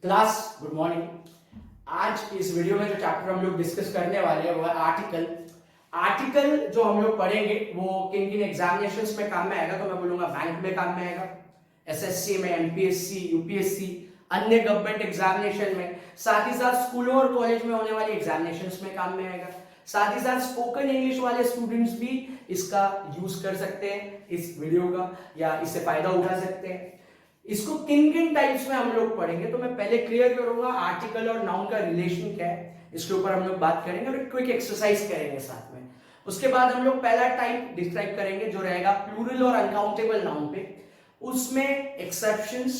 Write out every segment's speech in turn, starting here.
Class good morning. आज इस video में जो चैप्टर हम लोग डिस्कस करने वाले हैं वो है आर्टिकल। आर्टिकल जो हम लोग पढ़ेंगे वो किन किन एग्जामिनेशंस में काम में आएगा, तो मैं बोलूंगा बैंक में काम में आएगा, एसएससी में, एमपीएससी, यूपीएससी, अन्य गवर्नमेंट एग्जामिनेशन में, साथ ही साथ स्कूलों और कॉलेज में होने वाली एग्जामिनेशंस में काम में आएगा। साथ ही साथ स्पोकन इंग्लिश वाले स्टूडेंट्स भी इसका यूज कर सकते हैं, इस वीडियो का, या इससे फायदा उठा सकते हैं। इसको किन किन टाइप्स में हम लोग पढ़ेंगे, तो मैं पहले क्लियर करूंगा आर्टिकल और नाउन का रिलेशन क्या है, इसके ऊपर हम लोग बात करेंगे और क्विक एक्सरसाइज करेंगे साथ में। उसके बाद हम लोग पहला टाइप डिस्क्राइब करेंगे जो रहेगा प्लूरल और अनकाउंटेबल नाउन पे, उसमें एक्सेप्शंस,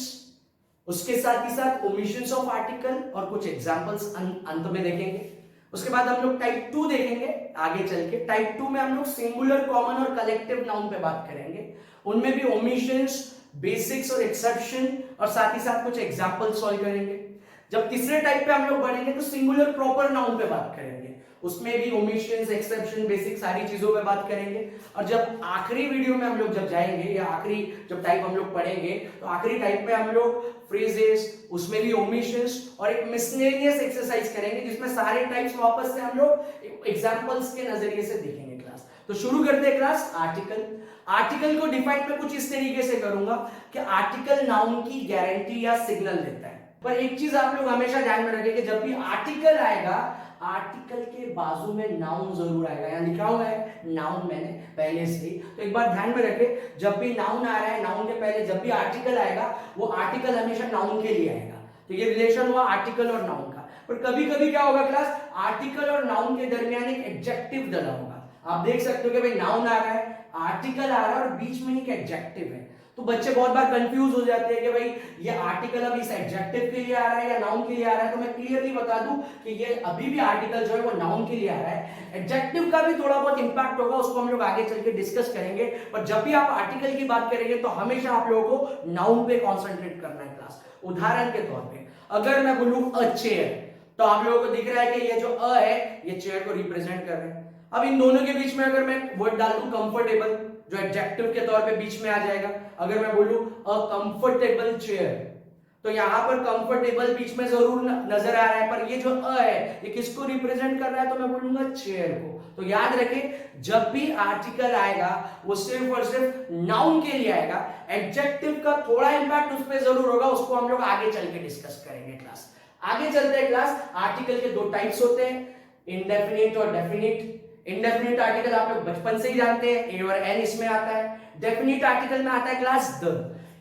उसके साथ ही साथ ओमिशंस ऑफ आर्टिकल और कुछ एग्जांपल्स अंत में देखेंगे। उसके बाद हम लोग टाइप 2 देखेंगे आगे चल के। टाइप 2 में हम लोग सिंगुलर, कॉमन और कलेक्टिव नाउन पे बात करेंगे, उनमें भी ओमिशंस, बेसिक्स और एक्सेप्शन और साथ ही साथ कुछ एग्जांपल सॉल्व करेंगे। जब तीसरे टाइप पे हम लोग बढ़ेंगे तो सिंगुलर प्रॉपर नाउन पे बात करेंगे, उसमें भी ओमिशंस, एक्सेप्शन, बेसिक सारी चीजों पे बात करेंगे। और जब आखिरी वीडियो में हम लोग जब जाएंगे या आखिरी जब टाइप हम लोग पढ़ेंगे तो आखिरी टाइप पे हम लोग फ्रेजेस, उसमें भी ओमिशंस और एक मिसलेनियस एक्सरसाइज करेंगे जिसमें सारे टाइप्स वापस से हम लोग एग्जांपल्स के नजरिए से देखेंगे क्लास। तो शुरू करते हैं क्लास आर्टिकल। आर्टिकल को डिफाइन मैं कुछ इस तरीके से करूंगा कि आर्टिकल नाउन की गारंटी या सिग्नल देता है। पर एक चीज आप लोग हमेशा ध्यान में रखें कि जब भी आर्टिकल आएगा, आर्टिकल के बाजू में नाउन जरूर आएगा। यहां लिखा हुआ है नाउन मैंने पहले से ही, तो एक बार ध्यान में रखें, जब भी नाउन आ रहा है, नाउन के पहले जब भी आर्टिकल आएगा वो आर्टिकल हमेशा नाउन के लिए आएगा। तो ये रिलेशन हुआ आर्टिकल और नाउन का। पर कभी कभी क्या होगा क्लास, आर्टिकल और नाउन के दरमियान एक एडजेक्टिव डला होगा। आप देख सकते हो कि भाई नाउन आ रहा है, आर्टिकल आ रहा है और बीच में एक एडजेक्टिव है। तो बच्चे बहुत बार कंफ्यूज हो जाते हैं कि भाई ये आर्टिकल अब इस एडजेक्टिव के लिए आ रहा है या नाउन के लिए आ रहा है। तो मैं क्लियरली बता दूं कि ये अभी भी आर्टिकल जो है वो नाउन के लिए आ रहा है। एडजेक्टिव का भी थोड़ा बहुत इंपैक्ट होगा, उसको हम लोग आगे चल के डिस्कस करेंगे। पर जब भी आप आर्टिकल की बात करेंगे तो हमेशा आप लोगों को नाउन पे कॉन्सेंट्रेट करना है क्लास। उदाहरण के तौर पर अगर मैं बोलूं अ चेयर, तो आप लोगों को दिख रहा है कि ये जो अ है ये चेयर को रिप्रेजेंट कर रहा है। अब इन दोनों के बीच में अगर मैं वर्ड डाल दूं कंफर्टेबल, जो एडजेक्टिव के तौर पे बीच में आ जाएगा। अगर मैं बोलूं अ कंफर्टेबल चेयर, तो यहां पर कंफर्टेबल बीच में जरूर नजर आ रहा है, पर ये जो अ है ये किसको रिप्रेजेंट कर रहा है, तो मैं बोलूंगा चेयर को। तो याद रखें, जब भी आर्टिकल आएगा वो सिर्फ और सिर्फ नाउन के लिए आएगा। एडजेक्टिव का थोड़ा इंपैक्ट उस पर जरूर होगा, उसको हम लोग आगे चल के डिस्कस करेंगे क्लास। आगे चलते हैं क्लास। आर्टिकल के दो टाइप्स होते हैं, इंडेफिनिट और डेफिनिट। इंडेफिनिट आर्टिकल आप लोग बचपन से ही जानते हैं, ए और एन इसमें आता है। डेफिनिट आर्टिकल में आता है class the.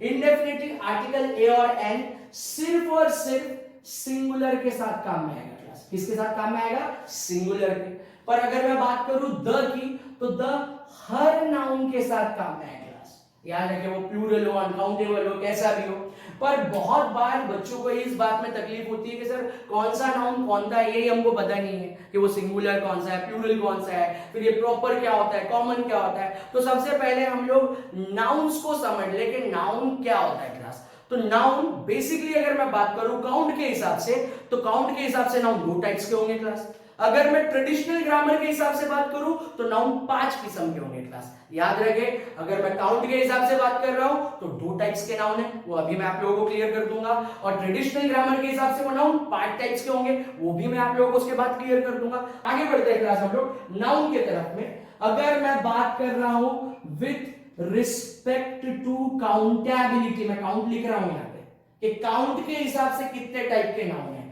Indefinite article a और एन सिर्फ और सिर्फ सिंगुलर के साथ काम में आएगा क्लास। किसके साथ काम में आएगा, सिंगुलर के। पर अगर मैं बात करूं द की, तो द हर नाउन के साथ काम में आएगा क्लास। याद रखें, वो प्लूरल हो, अनकाउंटेबल हो, कैसा भी हो। पर बहुत बार बच्चों को इस बात में तकलीफ होती है कि सर कौन सा नाउन कौन सा है, ये हमको पता नहीं है कि वो सिंगुलर कौन सा है, प्लूरल कौन सा है, फिर ये प्रॉपर क्या होता है, कॉमन क्या होता है। तो सबसे पहले हम लोग नाउन्स को समझ ले कि नाउन क्या होता है क्लास। तो नाउन बेसिकली अगर मैं बात करूं काउंट के हिसाब से, तो काउंट के हिसाब से नाउन दो टाइप्स के होंगे क्लास। अगर मैं ट्रेडिशनल ग्रामर के हिसाब से बात करूं तो नाउन 5 किस्म के होंगे क्लास। याद रखें, अगर मैं काउंट के हिसाब से बात कर रहा हूं तो 2 टाइप्स के नाउन है, वो अभी मैं आप लोगों को क्लियर कर दूंगा। और ट्रेडिशनल ग्रामर के हिसाब से वो नाउन 5 टाइप्स के होंगे, वो भी मैं आप लोगों को उसके बाद क्लियर कर दूंगा। आगे बढ़ते हैं क्लास हम लोग नाउन के तरफ में। अगर मैं बात कर रहा हूं विथ रिस्पेक्ट टू काउंटेबिलिटी, मैं काउंट लिख रहा हूं यहां पे कि काउंट के हिसाब से कितने टाइप के नाउन है,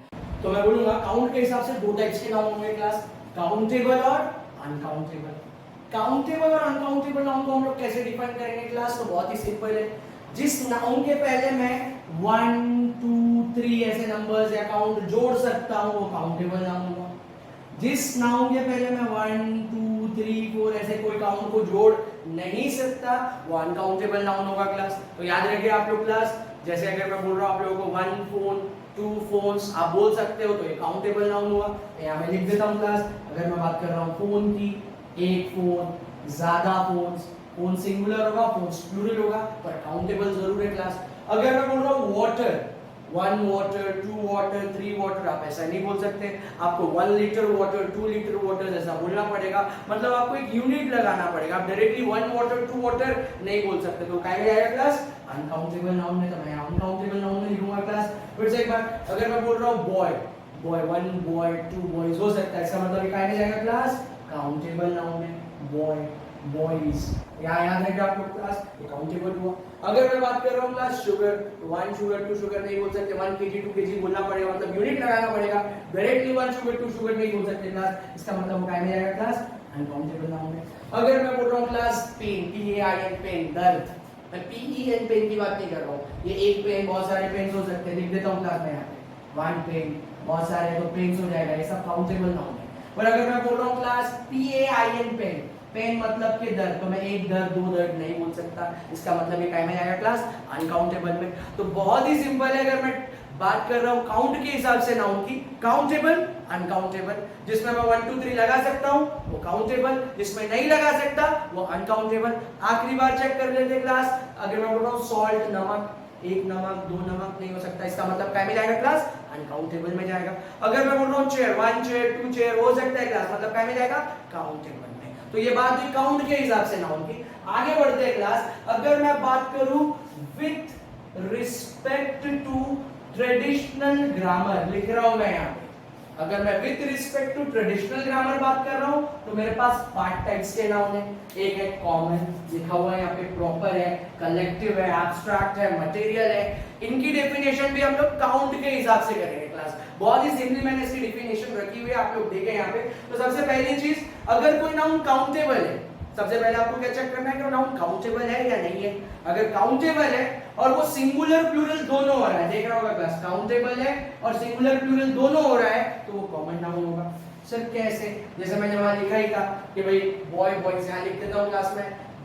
तो मैं बोलूंगा काउंट के हिसाब से 2 टाइप्स के नाउन होंगे क्लास, काउंटेबल और अनकाउंटेबल। काउंटेबल और अनकाउंटेबल नाउन को हम लोग कैसे डिफाइन करेंगे क्लास, तो बहुत ही सिंपल है। जिस नाउन के पहले मैं 1 2 3 ऐसे नंबर्स या काउंट जोड़ सकता हूं वो काउंटेबल नाउन होगा। जिस नाउन के पहले मैं 1 2 3 4 ऐसे कोई काउंट को जोड़ नहीं सकता वो अनकाउंटेबल नाउन होगा क्लास। तो याद रखिए आप लोग क्लास, जैसे अगर मैं बोल रहा हूं आप लोगों को 1 फोन 2 फोन्स आप बोल सकते हो, तो ये काउंटेबल नाउन हुआ। यहां मैं लिख देता हूं क्लास। अगर मैं बात कर रहा हूं फोन की, एक फोन, ज्यादा फोन्स, फोन सिंगुलर होगा, फोन प्लूरल होगा, पर काउंटेबल जरूर है क्लास। अगर मैं बोल रहा हूं वाटर, 1 वाटर, 2 वाटर, 3 वाटर आप ऐसा नहीं बोल सकते, आपको 1 लीटर वाटर, 2 लीटर वाटर ऐसा बोलना पड़ेगा, मतलब आपको एक यूनिट लगाना पड़ेगा, आप डायरेक्टली 1 वाटर 2 वाटर नहीं बोल सकते। तो क्या जाएगा क्लास अनकाउंटेबल नाउन में, तो मैं अनकाउंटेबल नाउन में लिखूंगा क्लास। फिर से एक बार, अगर मैं बोल रहा हूँ बॉय, बॉय 1 बॉय 2 बॉयज हो सकता है, इसका मतलब क्या जाएगा क्लास काउंटेबल नाउन में, बॉय बॉयज, यहाँ याद रखिए आप लोग क्लास काउंटेबल हुआ। अगर मैं बात कर रहा हूँ क्लास शुगर, 1 शुगर 2 शुगर नहीं बोल सकते, 1 kg 2 kg बोलना पड़ेगा, मतलब यूनिट लगाना पड़ेगा, डायरेक्टली 1 शुगर 2 शुगर नहीं बोल सकते क्लास, इसका मतलब वो क्या में जाएगा क्लास अनकाउंटेबल नाउन में। अगर मैं बोल रहा हूँ क्लास पेन, PAIN पेन, दर्द, मैं PEN पेन की बात नहीं कर रहा हूँ, ये एक पेन बहुत सारे पेन हो सकते हैं, लिख देता हूँ क्लास में यहाँ पे 1 पेन, बहुत सारे तो पेन्स हो जाएगा, ये सब काउंटेबल नाउन है। और अगर मैं बोल रहा हूँ क्लास PAIN पेन, पेन मतलब के दर्द, तो मैं एक दर्द 2 दर्द नहीं बोल सकता, इसका मतलब ये काय में आएगा क्लास अनकाउंटेबल में। तो बहुत ही सिंपल है, अगर मैं बात कर रहा हूँ काउंट के हिसाब से नाउन की, काउंटेबल अनकाउंटेबल, जिसमें मैं 1 2 3 लगा सकता हूँ वो काउंटेबल, जिसमें नहीं लगा सकता वो अनकाउंटेबल। आखिरी बार चेक कर लेते क्लास, अगर मैं बोल रहा हूँ सॉल्ट नमक, 1 नमक 2 नमक नहीं हो सकता, इसका मतलब क्या में जाएगा क्लास अनकाउंटेबल में जाएगा। अगर मैं बोल रहा हूँ चेयर, 1 चेयर 2 चेयर हो सकता है क्लास, मतलब क्या में जाएगा काउंटेबल में। तो ये बात हुई काउंट के हिसाब से नाउन की। आगे बढ़ते हैं क्लास, अगर मैं बात करूं with respect to traditional grammar, लिख रहा हूं मैं यहाँ पे, अगर मैं with respect to traditional grammar बात कर रहा हूं तो मेरे पास 5 टाइप्स के नाउन है। एक है कॉमन, लिखा हुआ है यहाँ पे, प्रॉपर है, कलेक्टिव है, एब्स्ट्रैक्ट है, मटेरियल है। इनकी डेफिनेशन भी हम लोग काउंट के हिसाब से करेंगे क्लास, बहुत ही सिंपली मैंने इसकी डेफिनेशन रखी हुई है, आप लोग देखें यहाँ पे। तो सबसे पहली चीज, अगर कोई नाउन काउंटेबल है, सबसे पहले आपको क्या चेक करना है कि वो नाउन काउंटेबल है या नहीं है। अगर काउंटेबल है और वो सिंगुलर प्लूरल दोनों हो रहा है, देख रहा होगा क्लास, काउंटेबल है और सिंगुलर प्लूरल दोनों हो रहा है, तो वो कॉमन नाउन होगा। सर कैसे? जैसे मैंने वहां लिखा ही था कि भाई बॉय बॉयज, यहाँ लिख देता हूँ क्लास में,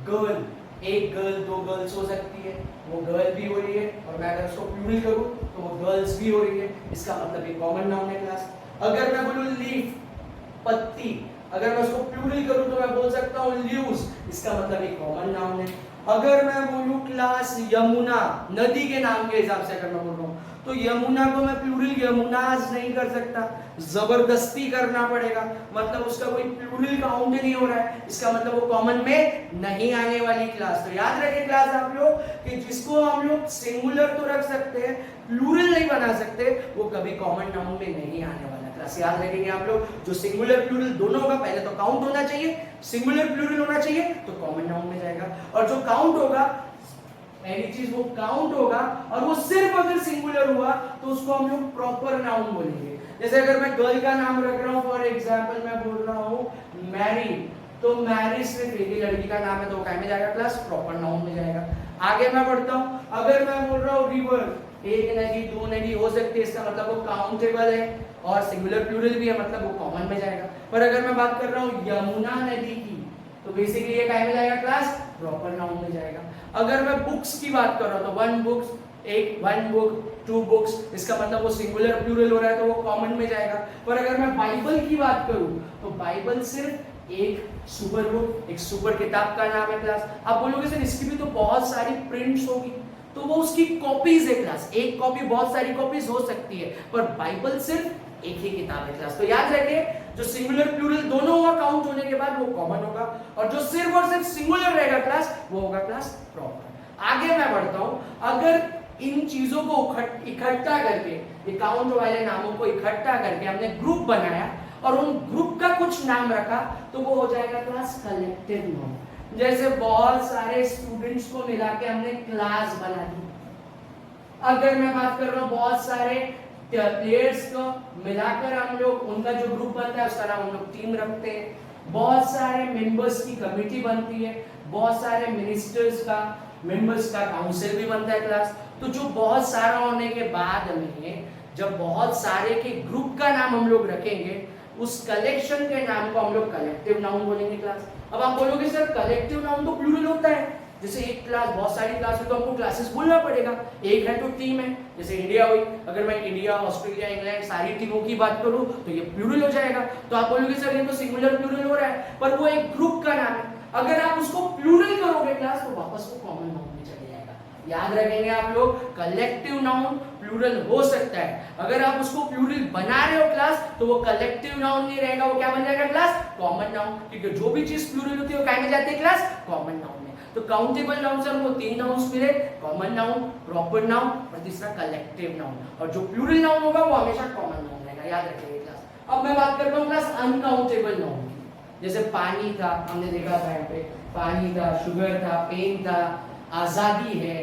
गर्ल, एक गर्ल 2 गर्ल्स हो सकती है, वो गर्ल भी हो रही है, और मैं अगर उसको प्लूरल करूं तो वो गर्ल्स भी हो रही है, इसका मतलब ये कॉमन नाउन है क्लास। अगर मैं बोलूं लीफ, पत्ती, अगर मैं उसको प्लूरल करूं तो मैं बोल सकता हूं ल्यूज, इसका मतलब ये कॉमन नाउन है। अगर मैं बोलूं क्लास यमुना, नदी के नाम के हिसाब से अगर मैं बोल रहा हूं तो यमुना को मैं प्लूरल यमुनाज नहीं कर सकता, जबरदस्ती करना पड़ेगा, मतलब उसका कोई प्लूरल काउंट नहीं हो रहा है, इसका मतलब वो कॉमन में नहीं आने वाली क्लास। तो याद रखें क्लास आप लोग कि जिसको हम लोग सिंगुलर तो रख सकते हैं, प्लूरल नहीं बना सकते, वो कभी कॉमन नाउन में नहीं आने वाला। क्लास याद रखेंगे आप लोग, जो सिंगुलर प्लूरल दोनों होगा, पहले तो काउंट होना चाहिए, सिंगुलर प्लूरल होना चाहिए, तो कॉमन नाउन में जाएगा। और जो काउंट होगा, पहली चीज वो काउंट होगा और वो सिर्फ अगर सिंगुलर हुआ तो उसको हम लोग प्रॉपर नाउन बोलेंगे। जैसे अगर मैं गर्ल का नाम रख रहा हूं, फॉर एग्जांपल मैं बोल रहा हूं मैरी, तो मैरी सिर्फ एक ही लड़की का नाम है, तो काय में जाएगा क्लास प्रॉपर नाउन में जाएगा। आगे मैं बढ़ता हूं, अगर मैं बोल रहा हूं रिवर, एक नदी 2 नदी हो सकती है, इसका मतलब वो काउंटेबल है और सिंगुलर प्लूरल भी है, मतलब वो कॉमन में जाएगा। पर अगर मैं बात कर रहा हूं यमुना नदी की, तो बेसिकली ये काय में जाएगा क्लास प्रॉपर नाउन में जाएगा। अगर मैं बुक्स की बात कर रहा हूं तो 1 बुक्स, एक 1 बुक 2 बुक्स, इसका मतलब वो सिंगुलर प्लूरल हो रहा है, तो वो कॉमन में जाएगा। पर अगर मैं बाइबल की बात करूं तो बाइबल सिर्फ एक सुपर बुक, एक सुपर किताब का नाम है क्लास। आप बोलोगे सर इसकी भी तो बहुत सारी प्रिंट्स होगी, तो वो उसकी कॉपीज है क्लास, एक कॉपी बहुत सारी कॉपीज हो सकती है, पर बाइबल सिर्फ एक ही किताब है क्लास। तो याद रखिए, जो सिंगुलर प्लूरल दोनों होगा काउंट होने के बाद वो कॉमन होगा, और जो सिर्फ और सिर्फ सिंगुलर रहेगा क्लास वो होगा क्लास प्रॉपर। आगे मैं बढ़ता हूं, अगर इन चीजों को इकट्ठा करके, ये काउंट वाले नामों को इकट्ठा करके हमने ग्रुप बनाया और उन ग्रुप का कुछ नाम रखा, तो वो हो जाएगा क्लास कलेक्टिव नाउन। जैसे बहुत सारे स्टूडेंट्स को मिला के हमने क्लास बना दी। अगर मैं बात कर रहा हूं बहुत सारे प्लेयर्स को मिलाकर हम लोग उनका जो ग्रुप बनता है उसका नाम हम लोग टीम रखते हैं। बहुत सारे मेंबर्स की कमेटी बनती है, बहुत सारे मिनिस्टर्स का, मेंबर्स का काउंसिल भी बनता है क्लास। तो जो बहुत सारा होने के बाद में जब बहुत सारे के ग्रुप का नाम हम लोग रखेंगे, उस कलेक्शन के नाम को हम लोग कलेक्टिव नाउन बोलेंगे क्लास। अब आप बोलोगे सर कलेक्टिव नाउन तो प्लूरल होता है, जैसे एक क्लास बहुत सारी क्लास है तो हमको क्लासेस बोलना पड़ेगा, एक है तो टीम है, जैसे इंडिया हुई, अगर मैं इंडिया ऑस्ट्रेलिया इंग्लैंड सारी टीमों की बात करूं तो ये प्लूरल हो जाएगा। तो आप बोलोगे सर ये तो सिंगुलर प्लूरल हो रहा है, पर वो एक ग्रुप का नाम है, अगर आप उसको प्लूरल करोगे क्लास तो वापस वो कॉमन नाउन में चले जाएगा। याद रखेंगे आप लोग, कलेक्टिव नाउन प्लूरल हो सकता है, अगर आप उसको प्लूरल बना रहे हो क्लास तो वो कलेक्टिव नाउन नहीं रहेगा, वो क्या बन जाएगा क्लास, कॉमन नाउन, क्योंकि जो भी चीज प्लूरल होती है वो क्या में जाती है क्लास, कॉमन नाउन में। तो काउंटेबल नाउन से हमको 3 नाउन्स मिले, कॉमन नाउन, प्रॉपर नाउन और तीसरा कलेक्टिव नाउन, और जो प्लूरल नाउन होगा वो हमेशा कॉमन नाउन रहेगा, याद रखिए क्लास। अब मैं बात करता हूँ क्लास अनकाउंटेबल नाउन की, जैसे पानी था, हमने देखा था यहाँ पे पानी था, शुगर था, पेन था, आजादी है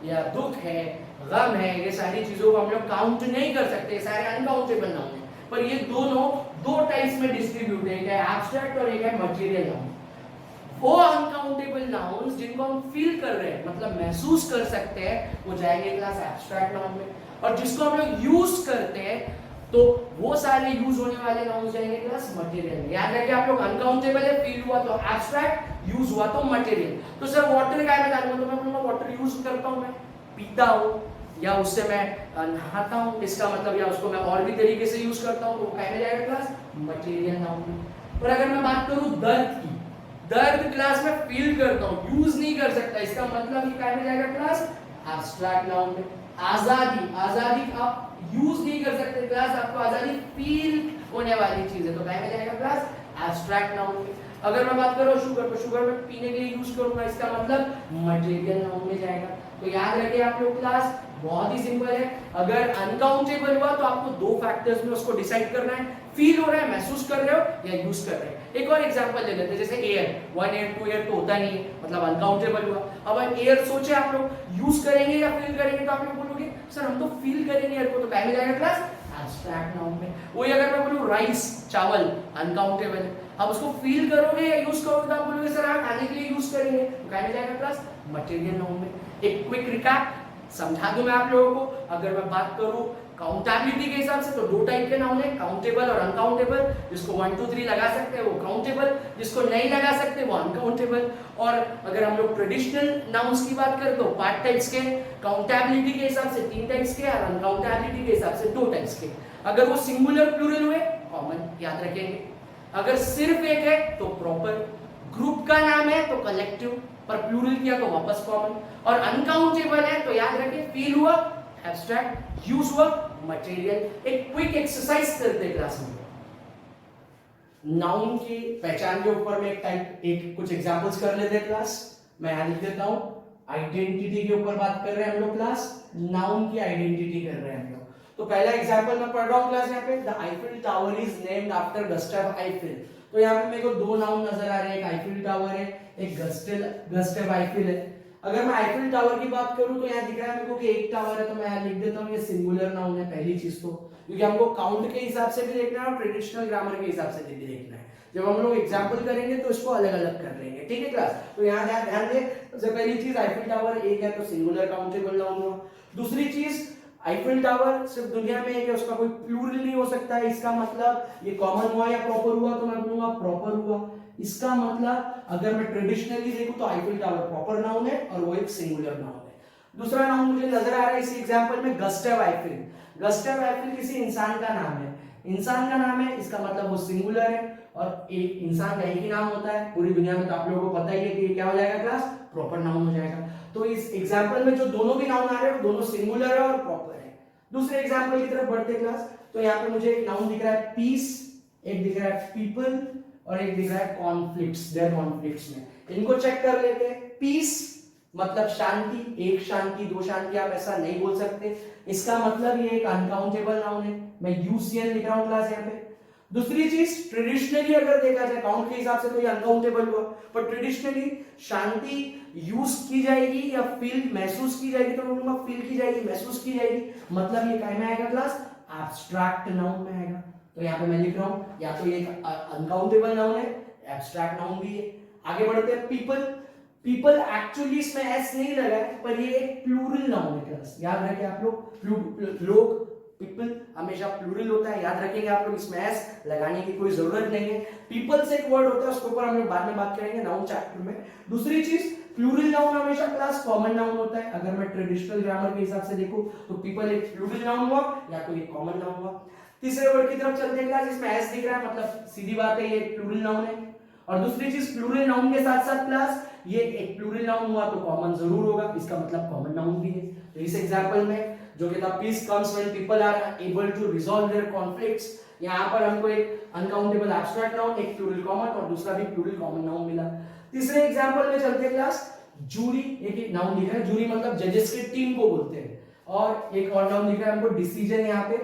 या दुख है, गम है, ये सारी चीजों को हम लोग काउंट नहीं कर सकते, सारे अनकाउंटेबल नाउन है। पर ये दोनों दो टाइप्स में डिस्ट्रीब्यूट है, एक है एब्स्ट्रैक्ट और एक है मटेरियल नाउन। वो अनकाउंटेबल नाउन्स जिनको हम फील कर रहे हैं, मतलब महसूस कर सकते हैं, वो जाएंगे क्लास एब्स्ट्रैक्ट नाउन में, और जिसको हम लोग यूज करते हैं तो वो सारे यूज होने वाले नाउन्स जाएंगे क्लास मटेरियल में। याद रखिए आप लोग, अनकाउंटेबल है, फील हुआ तो एब्स्ट्रैक्ट, यूज हुआ तो मटेरियल। तो सर वाटर का मैं जानूंगा तो मैं बोलूंगा वाटर यूज करता हूं, मैं पीता हूं या उससे मैं नहाता हूं, इसका मतलब, या उसको मैं और भी तरीके से यूज करता हूं, तो वो क्या में जाएगा क्लास मटेरियल नाउन में। पर अगर मैं बात करूं दर्द की, दर्द क्लास में फील करता हूं, यूज नहीं कर सकता, इसका मतलब ये क्या में जाएगा क्लास एब्स्ट्रैक्ट नाउन में। आजादी, आजादी आप यूज नहीं कर सकते क्लास, आपको आजादी फील होने वाली चीज है, तो क्या में जाएगा क्लास एब्स्ट्रैक्ट नाउन में। अगर मैं बात करूं शुगर, तो शुगर में पीने के लिए यूज करूंगा, इसका मतलब मटेरियल नाउन में जाएगा। तो याद रखिए आप लोग क्लास, बहुत ही सिंपल है, अगर अनकाउंटेबल हुआ तो आपको दो फैक्टर्स में उसको डिसाइड करना है, फील हो रहा है, महसूस कर रहे हो या यूज कर रहे हैं। एक और एग्जांपल ले लेते हैं, जैसे एयर, 1 एयर 2 एयर तो होता नहीं है, मतलब अनकाउंटेबल हुआ। अब एयर सोचे आप लोग यूज करेंगे या फील करेंगे, तो आप लोग बोलोगे सर हम तो फील करेंगे एयर को, तो क्या में जाएगा क्लास एब्स्ट्रैक्ट नाउन में। वही अगर मैं बोलूं राइस, चावल, अनकाउंटेबल है, अब उसको फील करोगे या यूज करोगे, तो आप बोलोगे सर आप खाने के लिए यूज करेंगे, तो क्या में जाएगा क्लास मटेरियल नाउन में। एक क्विक रिकैप समझा दूं मैं आप लोगों को, अगर मैं बात करूं काउंटेबिलिटी के हिसाब से तो दो टाइप के नाउन है, काउंटेबल और अनकाउंटेबल। जिसको 1 2 3 लगा सकते हैं वो काउंटेबल, जिसको नहीं लगा सकते वो अनकाउंटेबल। और अगर हम लोग ट्रेडिशनल नाउन्स की बात करें तो 5 टाइप्स के, काउंटेबिलिटी के हिसाब से 3 टाइप्स के और अनकाउंटेबिलिटी के हिसाब से 2 टाइप्स के। अगर वो सिंगुलर प्लूरल हुए कॉमन याद रखेंगे, अगर सिर्फ एक है तो प्रॉपर, ग्रुप का नाम है तो कलेक्टिव, पर प्लूरल किया तो वापस कॉमन, और अनकाउंटेबल है तो याद रखें फील हुआ एब्स्ट्रैक्ट, यूज हुआ मटेरियल। एक क्विक एक्सरसाइज करते हैं क्लास में, नाउन की पहचान के ऊपर में एक कुछ एग्जांपल्स कर लेते हैं क्लास। मैं यहां लिख देता हूं, आइडेंटिटी के ऊपर बात कर रहे हैं हम लोग क्लास, नाउन की आइडेंटिटी कर रहे हैं हम लोग। तो पहला एग्जांपल मैं पढ़ रहा हूं क्लास, यहाँ पे the Eiffel tower is named after Gustave Eiffel. तो यहाँ पे मेरे को दो नाउन नजर आ रहे हैं, एक आईफिल टावर है, एक गस्टाव आईफिल है। अगर मैं आईफिल टावर की बात करूं तो यहाँ दिख रहा है मेरे को कि एक टावर है, तो मैं यहाँ लिख देता हूँ ये सिंगुलर नाउन है पहली चीज तो, क्योंकि हमको काउंट के हिसाब से भी देखना है और ट्रेडिशनल ग्रामर के हिसाब से भी देखना है। जब हम लोग एग्जांपल करेंगे तो इसको अलग अलग कर लेंगे, ठीक है क्लास। तो यहाँ ध्यान दे, सबसे पहली चीज आईफिल टावर एक है तो सिंगुलर काउंटेबल नाउन हुआ। दूसरी चीज आईफिल टावर सिर्फ दुनिया में एक है, उसका कोई प्लूरल नहीं हो सकता है, इसका मतलब ये कॉमन हुआ या प्रॉपर हुआ, तो मैं बोलूंगा प्रॉपर हुआ। इसका मतलब अगर मैं ट्रेडिशनली देखूं तो आईफिल टावर प्रॉपर नाउन है और वो एक सिंगुलर नाउन है। दूसरा नाउन मुझे नजर आ रहा है इसी एग्जांपल में, गस्टाव आईफिल। गस्टाव आईफिल किसी इंसान का नाम है, इंसान का नाम है, इसका मतलब वो सिंगुलर है, और एक इंसान का एक ही नाम होता है पूरी दुनिया में, तो आप लोगों को पता ही है कि क्या हो जाएगा क्लास, प्रॉपर नाउन हो जाएगा। तो इस एग्जांपल में जो दोनों भी नाउन आ रहे हैं वो दोनों सिंगुलर है और प्रॉपर है। दूसरे एग्जांपल की तरफ बढ़ते क्लास, तो यहाँ पे मुझे एक नाउन दिख रहा है पीस, एक दिख रहा है पीपल और एक दिख रहा है कॉन्फ्लिक्ट्स, देयर कॉन्फ्लिक्ट्स में। इनको चेक कर लेते हैं। पीस मतलब शांति, एक शांति दो शांति, आप ऐसा नहीं बोल सकते, इसका मतलब ये एक अनकाउंटेबल नाउन है, मैं यूसीएन लिख रहा हूं क्लास यहाँ पे। दूसरी चीज ट्रेडिशनली अगर देखा जाए काउंट के हिसाब से तो ये अनकाउंटेबल हुआ, पर ट्रेडिशनली शांति यूज की जाएगी या फील महसूस की जाएगी, तो मैं बोलूंगा फील की जाएगी, महसूस की जाएगी, मतलब ये क्या में आएगा क्लास, एब्स्ट्रैक्ट नाउन में आएगा। तो यहाँ पे मैं लिख रहा हूं या तो ये अनकाउंटेबल नाउन है, एब्स्ट्रैक्ट नाउन भी है। आगे बढ़ते हैं पीपल। पीपल एक्चुअली इसमें एस नहीं लगा है, पर ये एक प्लूरल नाउन है क्लास, याद रखें आप लोग, लोग पीपल हमेशा प्लूरल होता है, याद रखेंगे आप लोग, इसमें एस लगाने की कोई जरूरत नहीं है। पीपल से एक वर्ड होता है, उसके ऊपर हम लोग बाद में बात करेंगे नाउन चैप्टर में। दूसरी चीज प्लूरल नाउन हमेशा क्लास कॉमन नाउन होता है, अगर मैं ट्रेडिशनल ग्रामर के हिसाब से देखूं तो पीपल एक प्लूरल नाउन हुआ या तो ये कॉमन नाउन हुआ। तीसरे वर्ड की तरफ चलते हैं क्लास, इसमें एस दिख रहा है, मतलब सीधी बात है ये प्लूरल नाउन है। और दूसरी चीज प्लूरल नाउन के साथ साथ क्लास ये एक प्लूरल नाउन हुआ तो कॉमन जरूर होगा, इसका मतलब कॉमन नाउन भी है। तो इस एग्जांपल में जो कि था peace comes when people are able to resolve their conflicts, यहाँ पर हमको एक अनकाउंटेबल एब्स्ट्रैक्ट नाउन, एक प्लूरल कॉमन और दूसरा भी प्लूरल कॉमन नाउन मिला। तीसरे एग्जांपल में चलते क्लास, जूरी, एक नाउन दिख रहा है, जूरी मतलब जजेस की टीम को बोलते हैं, और एक और नाउन दिख रहा है हमको डिसीजन। यहाँ पे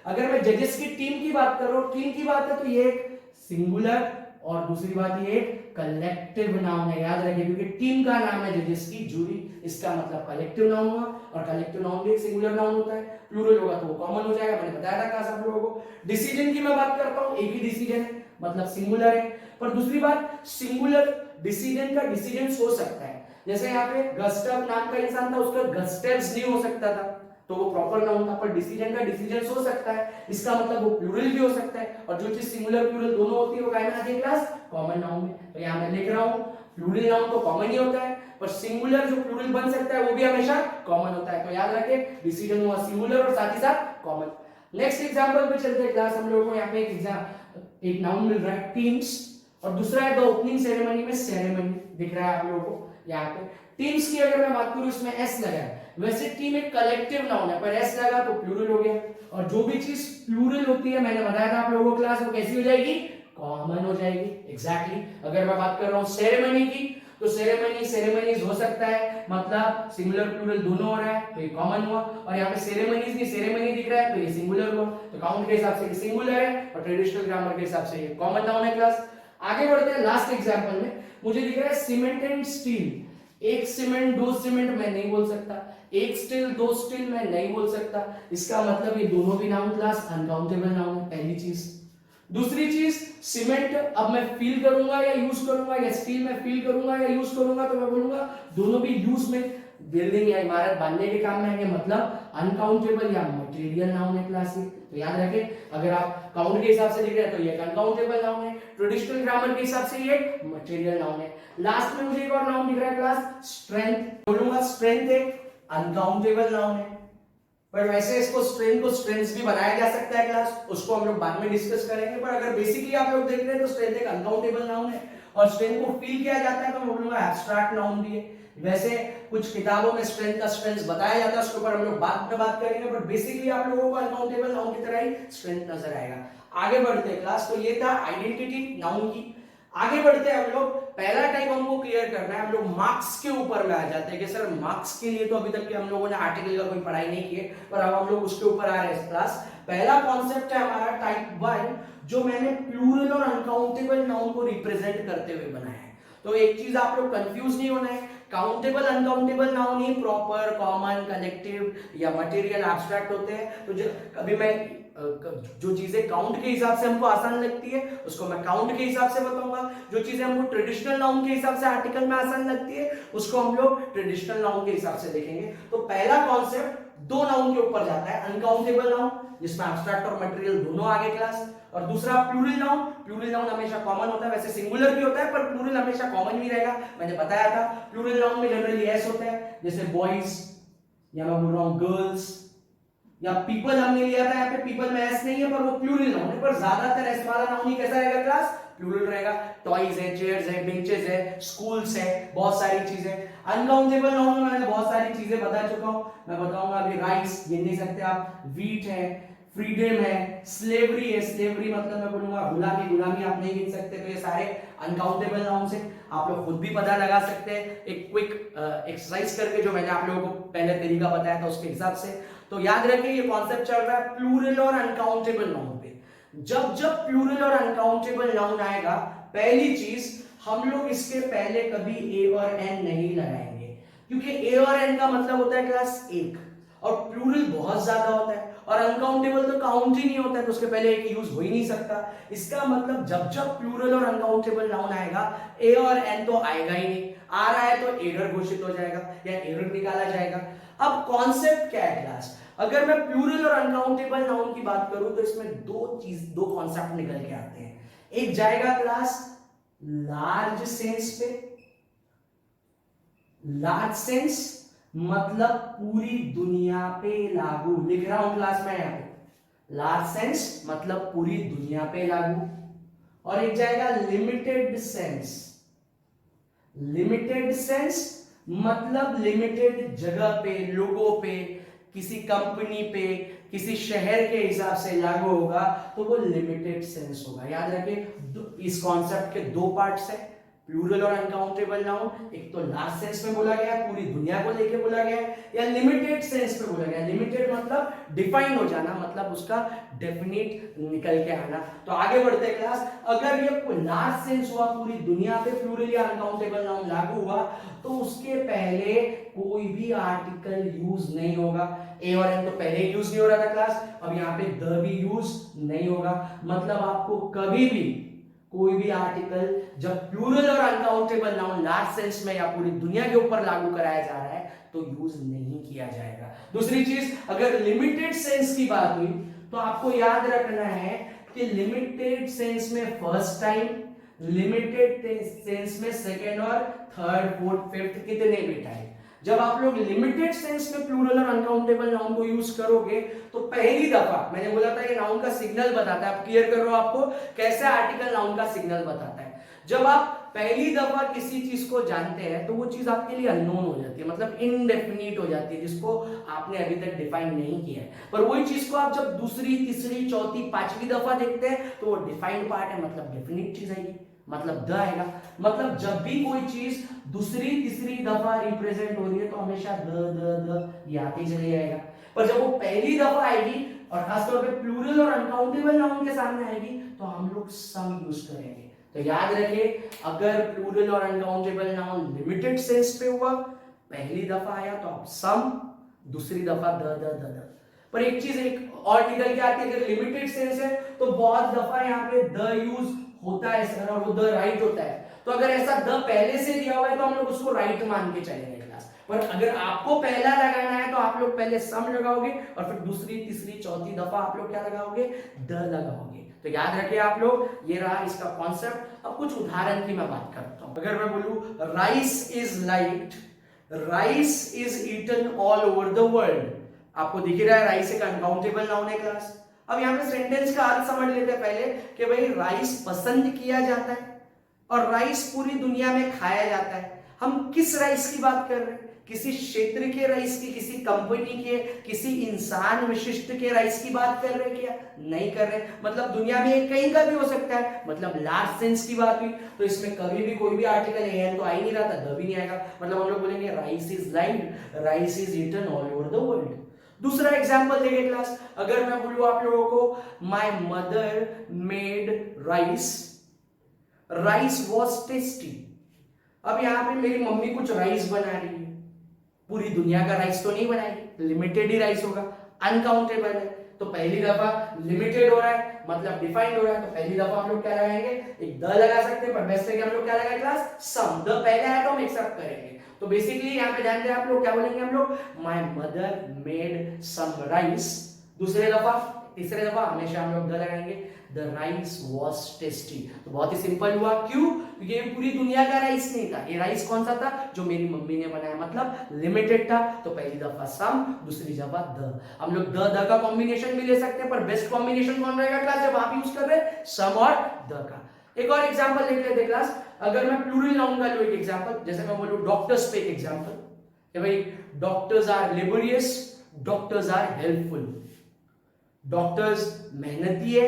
अगर मैं जजेस की टीम की बात करूं, टीम की बात है तो ये एक सिंगुलर और दूसरी बात ये एक कलेक्टिव नाउन है, याद रखिए, क्योंकि टीम का नाम है जजेस की, जूरी, इसका मतलब कलेक्टिव नाउन हुआ, और कलेक्टिव नाउन भी एक सिंगुलर नाउन होता है, प्लूरल होगा तो वो कॉमन हो जाएगा, मैंने बताया था क्लास आप लोगों को। डिसीजन की मैं बात करता हूं, एक ही डिसीजन है मतलब सिंगुलर है, पर दूसरी बात सिंगुलर डिसीजन का डिसीजंस हो सकता है, जैसे यहाँ पे गस्टव नाम का इंसान था, उसका गस्टेव्स नहीं हो सकता था तो वो प्रॉपर नाउन था, पर डिसीजन का डिसीजंस हो सकता है, इसका मतलब वो प्लूरल भी हो सकता है, और जो चीज सिंगुलर प्लूरल दोनों होती है वो काहे में आती है क्लास, कॉमन नाउन में। तो यहाँ मैं लिख रहा हूँ प्लूरल नाउन तो कॉमन ही होता है, पर सिंगुलर जो प्लूरल बन सकता है वो भी हमेशा कॉमन होता है, तो याद रखें डिसीजन हुआ सिंगुलर और साथ ही साथ कॉमन। नेक्स्ट एग्जांपल पे चलते हैं क्लास, हम लोगों को यहाँ पे एक नाउन मिल रहा है टीम्स, और दूसरा है द ओपनिंग सेरेमनी में सेरेमनी दिख रहा है आप लोगों को यहाँ पे। टीम्स की अगर मैं बात करूं, इसमें एस लगा है, वैसे टीम एक कलेक्टिव नाउन है, पर एस लगा तो प्लूरल हो गया, और जो भी चीज प्लूरल होती है मैंने बताया था आप लोगों को क्लास, वो कैसी हो जाएगी, कॉमन हो जाएगी। एग्जैक्टली अगर मैं बात कर रहा हूं सेरेमनी की, तो सेरेमनीज हो सकता है, मतलब सिंगुलर प्लूरल दोनों हो रहा है तो ये कॉमन हुआ, और यहाँ पे सेरेमनीज की सेरेमनी दिख रहा है तो ये सिंगुलर हुआ, तो काउंट के हिसाब से ये सिंगुलर है और ट्रेडिशनल ग्रामर के हिसाब से ये कॉमन नाउन है क्लास। आगे बढ़ते हैं लास्ट एग्जांपल में, मुझे दिख रहा है सीमेंट एंड स्टील, एक सीमेंट दो सीमेंट मैं नहीं बोल सकता, एक स्टील दो स्टील मैं नहीं बोल सकता, इसका मतलब ये दोनों भी नाउन क्लास अनकाउंटेबल नाउन है, पहली चीज। दूसरी चीज, सीमेंट अब मैं फील करूंगा या यूज करूंगा, या स्टील में फील करूंगा या यूज करूंगा, तो मैं बोलूंगा दोनों भी यूज में, बिल्डिंग या इमारत बांधने के काम में आएंगे, मतलब अनकाउंटेबल या मटेरियल नाउन है क्लास ये। तो याद रखें अगर आप काउंट के हिसाब से लिख रहे हैं तो ये अनकाउंटेबल नाउन है, ट्रेडिशनल ग्रामर के हिसाब से ये मटेरियल नाउन है। लास्ट में मुझे एक और नाउन दिख रहा है क्लास स्ट्रेंथ, बोलूंगा स्ट्रेंथ एक अनकाउंटेबल नाउन है, पर वैसे इसको स्ट्रेंथ को स्ट्रेंथ्स भी बनाया जा सकता है क्लास, उसको हम लोग बाद में डिस्कस करेंगे, पर अगर बेसिकली आप लोग देख रहे हैं तो स्ट्रेंथ एक अनकाउंटेबल नाउन है, और स्ट्रेंथ को फील किया जाता है तो मैं बोलूंगा एब्स्ट्रैक्ट नाउन भी है। वैसे कुछ किताबों में स्ट्रेंथ का स्ट्रेंथ बताया जाता है, उसके ऊपर हम लोग बाद में बात करेंगे, पर बेसिकली आप लोगों को अनकाउंटेबल नाउन की तरह ही स्ट्रेंथ नजर आएगा। आगे बढ़ते हैं क्लास, तो ये था आइडेंटिटी नाउन की। आगे बढ़ते हैं हम लोग, पहला टाइप हमको क्लियर करना है, हम लोग मार्क्स के ऊपर में आ जाते हैं कि सर मार्क्स के लिए तो अभी तक के हम लोगों ने आर्टिकल का कोई पढ़ाई नहीं की है, पर अब हम लोग उसके ऊपर आ रहे हैं क्लास। पहला कॉन्सेप्ट है हमारा टाइप 1, जो मैंने प्लूरल और अनकाउंटेबल नाउन को रिप्रेजेंट करते हुए बनाया है। तो एक चीज आप लोग कंफ्यूज नहीं होना है, काउंटेबल अनकाउंटेबल नाउन ही प्रॉपर, कॉमन, कलेक्टिव या मटेरियल, एब्स्ट्रैक्ट होते हैं। तो कभी मैं जो चीजें काउंट के हिसाब से हमको आसान लगती है उसको मैं काउंट के हिसाब से बताऊंगा, जो चीजें हमको ट्रेडिशनल नाउन के हिसाब से आर्टिकल में आसान लगती है उसको हम लोग ट्रेडिशनल नाउन के हिसाब से देखेंगे। तो पहला कॉन्सेप्ट दो नाउन के ऊपर जाता है, अनकाउंटेबल नाउन जिसमें एब्स्ट्रैक्ट और मटेरियल दोनों आगे क्लास, और दूसरा प्लूरल नाउन। प्लूरल नाउन हमेशा कॉमन होता है, वैसे सिंगुलर भी होता है पर प्लूरल हमेशा कॉमन भी रहेगा, मैंने बताया था। प्लूरल नाउन में जनरली एस होता है, जैसे बॉयज, या मैं बोल रहा हूं गर्ल्स, या पीपल हमने लिया था, यहाँ पे पीपल में एस नहीं है पर वो प्लूरल नाउन है, पर ज्यादातर एस वाला नाउन ही कैसा रहेगा क्लास, प्लूरल रहेगा। टॉयज है, चेयर्स है, बेंचेस है, स्कूल्स है, बहुत सारी चीजें। अनकाउंटेबल नाउन में मैंने बहुत सारी चीजें बता चुका हूं, मैं बताऊंगा अभी। राइस गिन नहीं सकते आप, वीट है, फ्रीडम है, स्लेवरी है, स्लेवरी मतलब मैं बोलूंगा गुलामी, गुलामी आप नहीं गिन सकते। तो ये सारे अनकाउंटेबल नाउन्स हैं, आप लोग खुद भी पता लगा सकते हैं एक क्विक एक्सरसाइज करके, जो मैंने आप लोगों को पहले तरीका बताया था उसके हिसाब से। तो याद रखिए ये कॉन्सेप्ट चल रहा है प्लूरल और अनकाउंटेबल नाउन पे। जब जब प्लूरल और अनकाउंटेबल नाउन आएगा, पहली चीज हम लोग इसके पहले कभी ए और एन नहीं लगाएंगे, क्योंकि ए और एन का मतलब होता है क्लास एक, और प्लूरल बहुत ज्यादा होता है, और अनकाउंटेबल तो काउंट ही नहीं होता है, तो उसके पहले एक यूज हो ही नहीं सकता। इसका मतलब जब जब प्लूरल और अनकाउंटेबल नाउन आएगा, ए और एन तो आएगा ही नहीं, आ रहा है तो एरर घोषित हो जाएगा या एरर निकाला जाएगा। अब कॉन्सेप्ट क्या है क्लास, अगर मैं प्लूरल और अनकाउंटेबल नाउन की बात करूं तो इसमें दो कॉन्सेप्ट निकल के आते हैं। एक जाएगा क्लास लार्ज सेंस पे, लार्ज सेंस मतलब पूरी दुनिया पे लागू, लिख रहा हूं क्लास में यहां पे, लार्ज सेंस मतलब पूरी दुनिया पे लागू। और एक जाएगा लिमिटेड सेंस, लिमिटेड सेंस मतलब लिमिटेड जगह पे, लोगों पे, किसी कंपनी पे, किसी शहर के हिसाब से लागू होगा तो वो लिमिटेड सेंस होगा। याद रखिए इस कॉन्सेप्ट के दो पार्ट्स है, प्लूरल और अनकाउंटेबल नाउन। एक तो लार्ज सेंस में बोला गया, पूरी दुनिया को लेके बोला गया, या लिमिटेड सेंस में बोला गया। लिमिटेड मतलब डिफाइन हो जाना, मतलब उसका डेफिनेट निकल के आना। तो आगे बढ़ते हैं क्लास। अगर ये लार्ज सेंस हुआ, पूरी दुनिया पे प्लूरल या अनकाउंटेबल नाउन लागू हुआ, तो उसके पहले कोई भी आर्टिकल यूज नहीं होगा। ए और एन तो पहले यूज नहीं हो रहा था क्लास, अब यहाँ पे द भी यूज नहीं होगा। मतलब आपको कभी भी कोई भी आर्टिकल जब प्लूरल और अनकाउंटेबल नाउन लार्ज सेंस में या पूरी दुनिया के ऊपर लागू कराया जा रहा है तो यूज नहीं किया जाएगा। दूसरी चीज, अगर लिमिटेड सेंस की बात हुई तो आपको याद रखना है कि लिमिटेड सेंस में फर्स्ट टाइम, लिमिटेड सेंस में सेकेंड और थर्ड, फोर्थ, फिफ्थ, कितने भी टाइम। जब आप लोग लिमिटेड सेंस में प्लूरल और अनकाउंटेबल नाउन को यूज करोगे तो पहली दफा, मैंने बोला था ये नाउन का सिग्नल बताता है, आप क्लियर कर रहे हो आपको कैसे आर्टिकल नाउन का सिग्नल बताता है। जब आप पहली दफा किसी चीज को जानते हैं तो वो चीज आपके लिए अननोन हो जाती है, मतलब इनडेफिनिट हो जाती है, जिसको आपने अभी तक डिफाइन नहीं किया है। पर वही चीज को आप जब दूसरी, तीसरी, चौथी, पांचवी दफा देखते हैं तो वो डिफाइंड पार्ट है, मतलब डेफिनिट चीज आएगी, मतलब द आएगा। मतलब जब भी कोई चीज दूसरी, तीसरी दफा रिप्रेजेंट हो रही है तो हमेशा द ये आते ही चले जाएगा। पर जब वो पहली दफा आएगी और खासतौर पे प्लूरल और अनकाउंटेबल नाउन के सामने आएगी तो हम लोग सम यूज करेंगे। तो याद रखिए, अगर प्लूरल और अनकाउंटेबल नाउन लिमिटेड सेंस पे हुआ, पहली दफा आया तो आप सम, दूसरी दफा द। पर एक चीज एक और निकल के आती है, अगर लिमिटेड सेंस है तो बहुत दफा यहाँ पे द यूज होता है सर, और वो द राइट होता है। तो अगर ऐसा द पहले से दिया हुआ है तो हम लोग उसको राइट मान के चलेंगे क्लास। पर अगर आपको पहला लगाना है तो आप लोग पहले सम लगाओगे और फिर दूसरी, तीसरी, चौथी दफा आप लोग क्या लगाओगे, द लगाओगे। तो याद रखिए आप लोग, ये रहा इसका कॉन्सेप्ट। अब कुछ उदाहरण की मैं बात करता हूं। अगर मैं बोलूं rice is light, rice is eaten all over the world, आपको दिख रहा है राइस एक अनकाउंटेबल नाउन है क्लास। अब यहाँ पे सेंटेंस का अर्थ समझ लेते हैं पहले कि भाई राइस पसंद किया जाता है और राइस पूरी दुनिया में खाया जाता है। हम किस राइस की बात कर रहे हैं, किसी क्षेत्र के राइस की, किसी कंपनी के, किसी इंसान विशिष्ट के राइस की बात कर रहे हैं क्या, नहीं कर रहे। मतलब दुनिया में कहीं का भी हो सकता है, मतलब लार्ज सेंस की बात हुई तो इसमें कभी भी कोई भी आर्टिकल है तो आ ही नहीं रहा था, द भी नहीं आएगा। मतलब हम लोग बोलेंगे rice is light, rice is eaten all over the world. दूसरा एग्जाम्पल देंगे क्लास। अगर मैं बोलूं आप लोगों को my mother made rice, rice was tasty. अब यहां पे मेरी मम्मी कुछ राइस बना रही है, पूरी दुनिया का राइस तो नहीं बनाएगी, लिमिटेड ही राइस होगा, अनकाउंटेबल है। तो पहली दफा लिमिटेड हो रहा है मतलब डिफाइंड हो रहा है, तो पहली दफा हम लोग क्या लगाएंगे, एक द लगा सकते हैं, पर बेस्ट है कि हम लोग क्या लगाए क्लास, सम। द पहले आया तो हम एक्सेप्ट करेंगे। तो बेसिकली यहाँ पे जानते हैं आप लोग क्या बोलेंगे हम लोग, my mother made some rice. दूसरे दफा, तीसरे दफा हमेशा हम लोग द लगाएंगे, द राइस वॉज टेस्टी। तो बहुत ही सिंपल हुआ, क्यों, क्योंकि ये पूरी दुनिया का राइस नहीं था, ये राइस कौन सा था, जो मेरी मम्मी ने बनाया, मतलब लिमिटेड था। तो पहली दफा सम, दूसरी दफा द। हम लोग द का कॉम्बिनेशन भी ले सकते हैं, पर बेस्ट कॉम्बिनेशन कौन रहेगा क्लास, जब आप यूज कर रहे हैं सम और द का। एक और एग्जांपल देख लेते हैं क्लास। अगर मैं प्लूरल नाउन का लूं एक एग्जांपल, जैसे मैं बोलूं डॉक्टर्स पे एक एग्जांपल, कि भाई doctors are laborious, doctors are helpful. Doctors मेहनती है,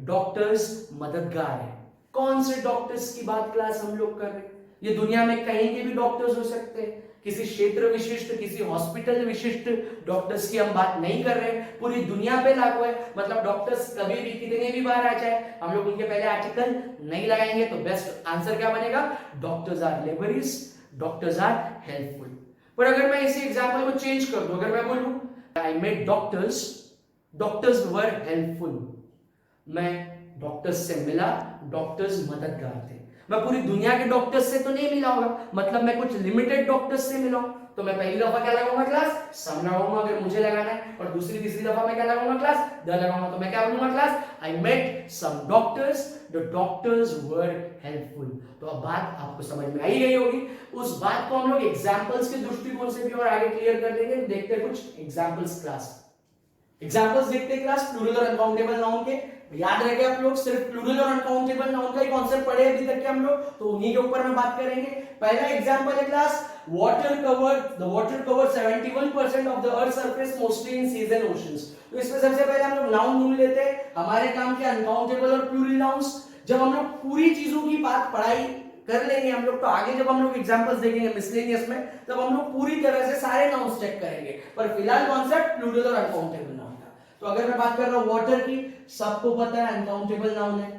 डॉक्टर्स मददगार है। कौन से डॉक्टर्स की बात क्लास हम लोग कर रहे हैं, ये दुनिया में कहीं के भी डॉक्टर्स हो सकते हैं, किसी क्षेत्र विशिष्ट, किसी हॉस्पिटल विशिष्ट डॉक्टर्स की हम बात नहीं कर रहे हैं, पूरी दुनिया पे लागू है। मतलब डॉक्टर्स कभी भी कितने भी बार आ जाए हम लोग उनके पहले आर्टिकल नहीं लगाएंगे। तो बेस्ट आंसर क्या बनेगा, doctors are laborious, doctors are helpful. पर अगर मैं इसी एग्जांपल को चेंज कर दूं, अगर मैं बोलूं I met doctors, doctors were helpful, मैं डॉक्टर्स से मिला, डॉक्टर्स मददगार थे। मैं पूरी दुनिया के डॉक्टर्स से तो नहीं मिला होगा, मतलब मैं कुछ लिमिटेड डॉक्टर्स से मिला हूं, तो मैं पहली दफा क्या लगाऊंगा क्लास, सम लगाऊंगा अगर मुझे लगाना है, और दूसरी, तीसरी दफा मैं क्या लगाऊंगा क्लास, द लगाऊंगा। तो मैं क्या बोलूंगा class, I met some doctors, the doctors were helpful. तो अब बात आपको समझ में आई गई होगी। उस बात को हम लोग एग्जांपल्स के दृष्टिकोण से भी और आगे क्लियर कर देंगे। देखते हैं कुछ एग्जांपल्स क्लास, एग्जांपल्स देखते हैं क्लास प्लूरल और अनकाउंटेबल नाउन के। याद रखे आप लोग, सिर्फ प्लूरल और अनकाउंटेबल नाउन का ही कॉन्सेप्ट पढ़े अभी तक के हम लोग, तो उन्हीं के ऊपर में बात करेंगे। पहला एग्जांपल है class, the water covers 71% of the earth surface mostly in seas and oceans। तो इसमें सबसे पहले हम लोग नाउन ढूंढ लेते हैं, हमारे काम के अनकाउंटेबल और प्लूरल नाउन्स। जब हम लोग पूरी चीजों की बात पढ़ाई कर लेंगे हम लोग, तो आगे जब हम लोग एग्जांपल्स देखेंगे मिसलेनियस में, तब हम लोग पूरी तरह से सारे नाउन्स चेक करेंगे, पर फिलहाल कॉन्सेप्ट प्लूरल और अनकाउंटेबल नाउन का। तो अगर मैं बात कर रहा हूं वाटर की, सबको पता है अनकाउंटेबल नाउन है।